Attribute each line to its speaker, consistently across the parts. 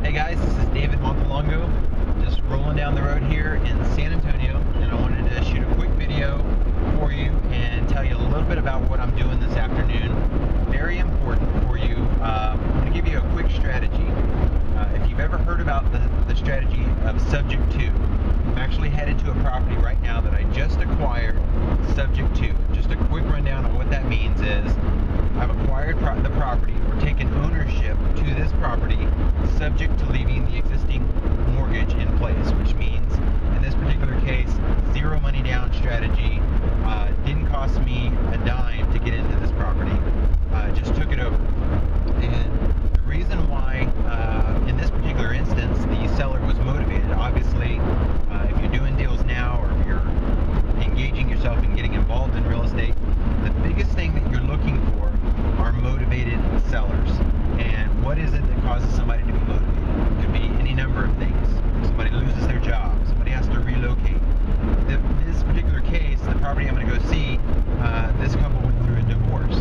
Speaker 1: Hey guys, this is David Montelongo, just rolling down the road here in San Antonio, and I wanted to shoot a quick video for you and tell you a little bit about what I'm doing this afternoon. Very important for you. I'm going to give you a quick strategy. If you've ever heard about the strategy of subject to, I'm actually headed to a property right now that I just acquired subject to. Just a quick rundown of what that means is I've acquired the property or taken ownership to this property subject to leaving the existing mortgage in place, which means in this particular case, zero money down strategy. Didn't cost me a dime to get into this property. Just took it over. And the reason why in this particular instance the seller was motivated, obviously if you're doing deals now or if you're engaging yourself in getting involved in real estate, the biggest thing that you're looking for are motivated sellers. And what is it that causes somebody to be motivated? It could be any number of things. Somebody loses their job, somebody has to relocate. In this particular case, the property I'm going to go see, this couple went through a divorce.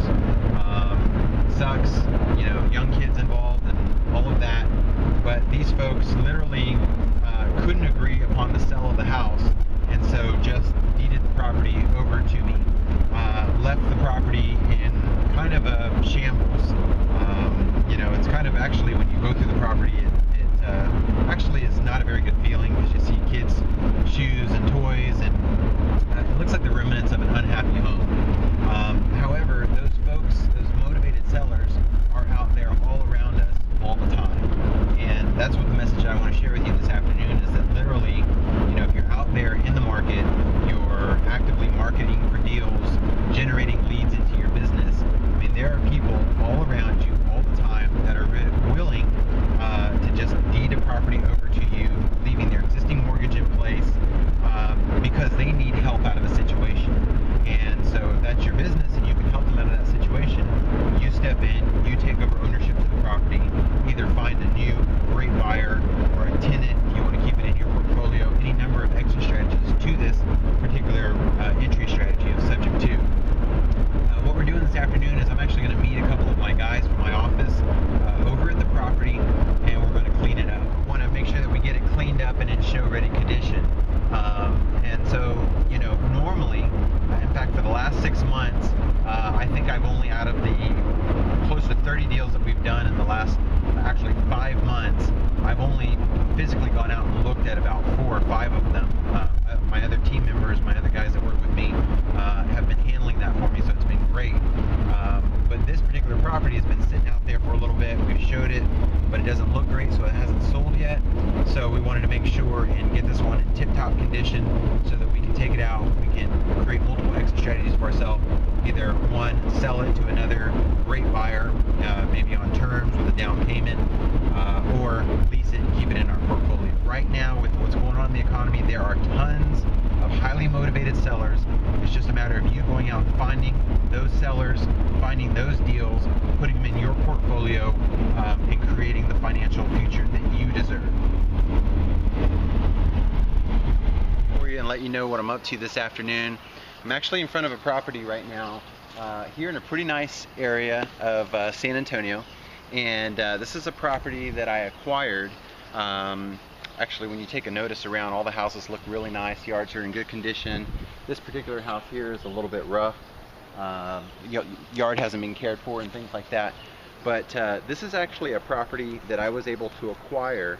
Speaker 1: Sucks, you know, young kids involved and all of that. But these folks literally couldn't agree upon the sale of the house, and so just deeded the property over to me. Left the property in kind of a shambles. You know, it's kind of actually, when you go through the property, it actually is not a very good feeling because you see kids' shoes and toys, and it looks like the remnants of an unhappy home. However, those folks, those motivated sellers, are out there all around us all the time. And that's what the message I want to share with you this afternoon is, that literally, you know, if you're out there in the market, you're actively marketing for deals, generating leads into your business. I mean, there are people all around you all the time that are willing to just deed a property over to you, leaving their existing mortgage in place because they need help out of a situation. And so if that's your business and you can help them out of that situation, you step in, you take over ownership to the property, either find a new great buyer or a tenant if you want to keep it in your portfolio, any number of exit strategies to this particular entry strategy of subject to. What we're doing this afternoon is I'm actually going to meet a couple of my guys from my office over at the property, and we're going to clean it up. We want to make sure that we get it cleaned up and in show-ready condition. And so, you know, normally, in fact, for the last 6 months, I think I've only, out of the close to 30 deals that we've done in the last, actually 5 months, I've only physically gone out and looked at about 4 or 5 of them. My other team members, my other guys that work with me, have been handling that for me, so it's been great. But this particular property has been sitting out there for a little bit. We've showed it, but it doesn't look great, so it hasn't sold yet. So we wanted to make sure and get this one in tip-top condition so that we can take it out. We can create multiple exit strategies for ourselves. Either one, sell it to another great buyer, maybe on terms with a down payment, or lease it and keep it in our portfolio. Right now, with what's going on in the economy, there are tons of highly motivated sellers. It's just a matter of you going out and finding those sellers, finding those deals, putting them in your portfolio, and creating the financial future that you deserve. For you and let you know what I'm up to this afternoon. I'm actually in front of a property right now here in a pretty nice area of San Antonio, and this is a property that I acquired. Actually, when you take a notice around, all the houses look really nice, yards are in good condition. This particular house here is a little bit rough. Yard hasn't been cared for and things like that. But this is actually a property that I was able to acquire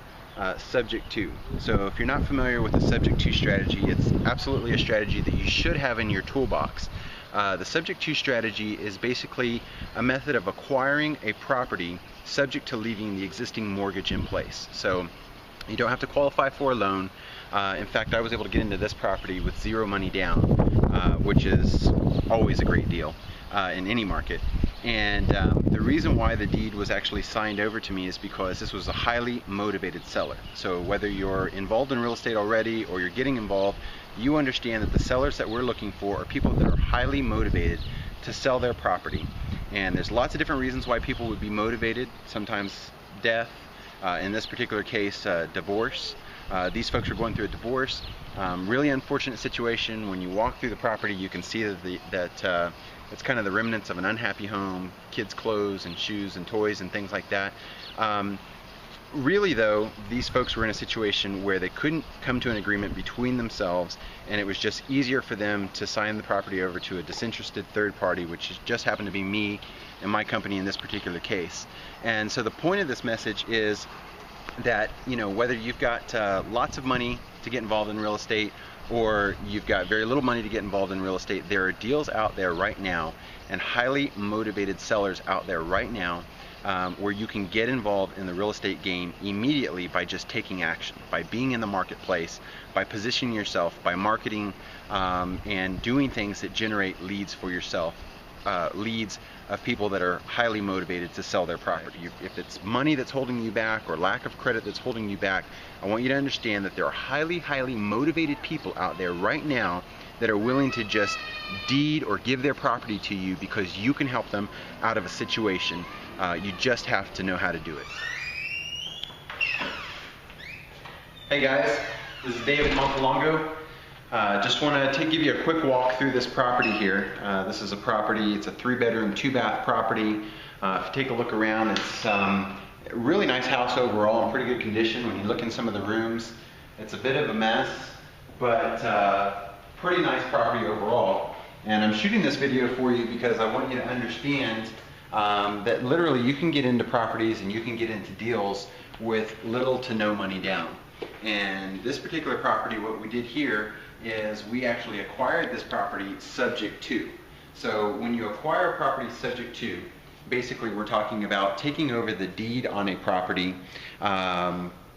Speaker 1: subject to. So if you're not familiar with the subject to strategy, it's absolutely a strategy that you should have in your toolbox. The subject to strategy is basically a method of acquiring a property subject to leaving the existing mortgage in place. So you don't have to qualify for a loan. In fact, I was able to get into this property with zero money down, which is always a great deal in any market. And the reason why the deed was actually signed over to me is because this was a highly motivated seller. So whether you're involved in real estate already or you're getting involved, you understand that the sellers that we're looking for are people that are highly motivated to sell their property. And there's lots of different reasons why people would be motivated. Sometimes death, in this particular case, divorce. These folks are going through a divorce. Really unfortunate situation. When you walk through the property, you can see that it's kind of the remnants of an unhappy home, kids' clothes and shoes and toys and things like that. Really though, these folks were in a situation where they couldn't come to an agreement between themselves, and it was just easier for them to sign the property over to a disinterested third party, which just happened to be me and my company in this particular case. And so the point of this message is that, you know, whether you've got lots of money to get involved in real estate or you've got very little money to get involved in real estate, there are deals out there right now and highly motivated sellers out there right now where you can get involved in the real estate game immediately by just taking action, by being in the marketplace, by positioning yourself, by marketing and doing things that generate leads for yourself, leads of people that are highly motivated to sell their property. If it's money that's holding you back or lack of credit that's holding you back, I want you to understand that there are highly motivated people out there right now that are willing to just deed or give their property to you because you can help them out of a situation. You just have to know how to do it. Hey guys, this is David Montelongo. Just want to give you a quick walk through this property here. This is a property, it's a 3-bedroom, 2-bath property. If you take a look around, it's a really nice house overall, in pretty good condition. When you look in some of the rooms, it's a bit of a mess, but pretty nice property overall. And I'm shooting this video for you because I want you to understand that literally you can get into properties and you can get into deals with little to no money down. And this particular property, what we did here is we actually acquired this property subject to. So when you acquire a property subject to, basically we're talking about taking over the deed on a property.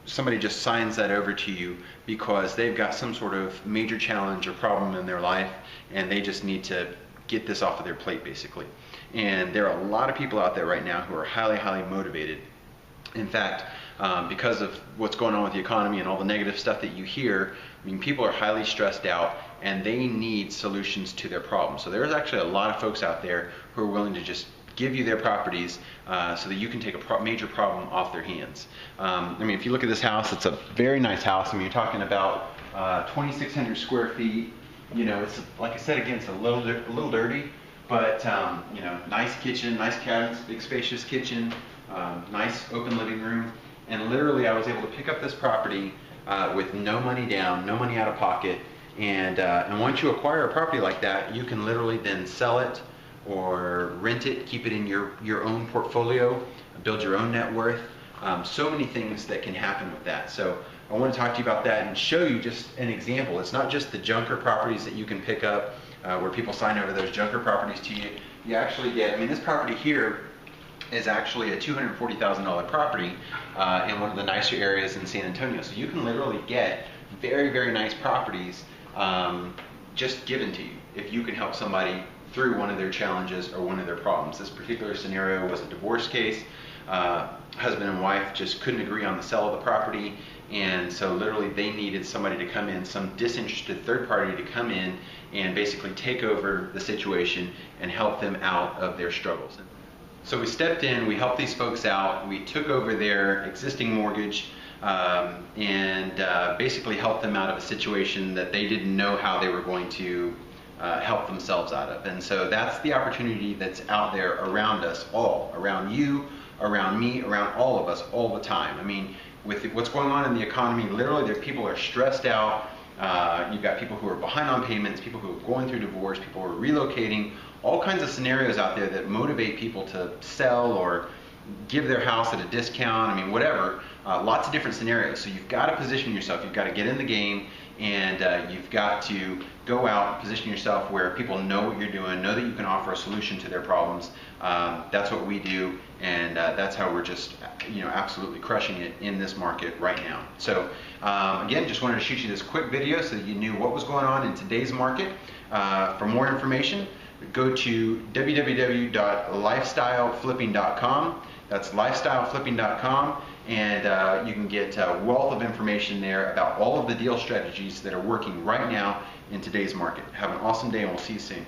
Speaker 1: Somebody just signs that over to you because they've got some sort of major challenge or problem in their life and they just need to get this off of their plate basically. And there are a lot of people out there right now who are highly motivated. In fact, because of what's going on with the economy and all the negative stuff that you hear, I mean, people are highly stressed out and they need solutions to their problems. So there's actually a lot of folks out there who are willing to just give you their properties so that you can take a major problem off their hands. I mean, if you look at this house, it's a very nice house. I mean, you're talking about 2,600 square feet. You know, it's, like I said, again, it's a little dirty, but you know, nice kitchen, nice cabinets, big spacious kitchen, nice open living room. And literally I was able to pick up this property with no money down, no money out of pocket. And once you acquire a property like that, you can literally then sell it or rent it, keep it in your own portfolio, build your own net worth. So many things that can happen with that. So I want to talk to you about that and show you just an example. It's not just the junker properties that you can pick up where people sign over those junker properties to you. You actually get, I mean, this property here is actually a $240,000 property in one of the nicer areas in San Antonio. So you can literally get very nice properties just given to you if you can help somebody through one of their challenges or one of their problems. This particular scenario was a divorce case. Husband and wife just couldn't agree on the sale of the property, and so literally they needed somebody to come in, some disinterested third party to come in and basically take over the situation and help them out of their struggles. So we stepped in, we helped these folks out, we took over their existing mortgage and basically helped them out of a situation that they didn't know how they were going to help themselves out of. And so that's the opportunity that's out there around us all, around you, around me, around all of us all the time. I mean, with what's going on in the economy, literally people are stressed out. You've got people who are behind on payments, people who are going through divorce, people who are relocating, all kinds of scenarios out there that motivate people to sell or give their house at a discount. I mean, whatever, lots of different scenarios. So you've got to position yourself, you've got to get in the game, and you've got to go out and position yourself where people know what you're doing, know that you can offer a solution to their problems. That's what we do, and that's how we're just, you know, absolutely crushing it in this market right now. So again, just wanted to shoot you this quick video so that you knew what was going on in today's market. For more information, go to www.lifestyleflipping.com. That's lifestyleflipping.com, and you can get a wealth of information there about all of the deal strategies that are working right now in today's market. Have an awesome day, and we'll see you soon.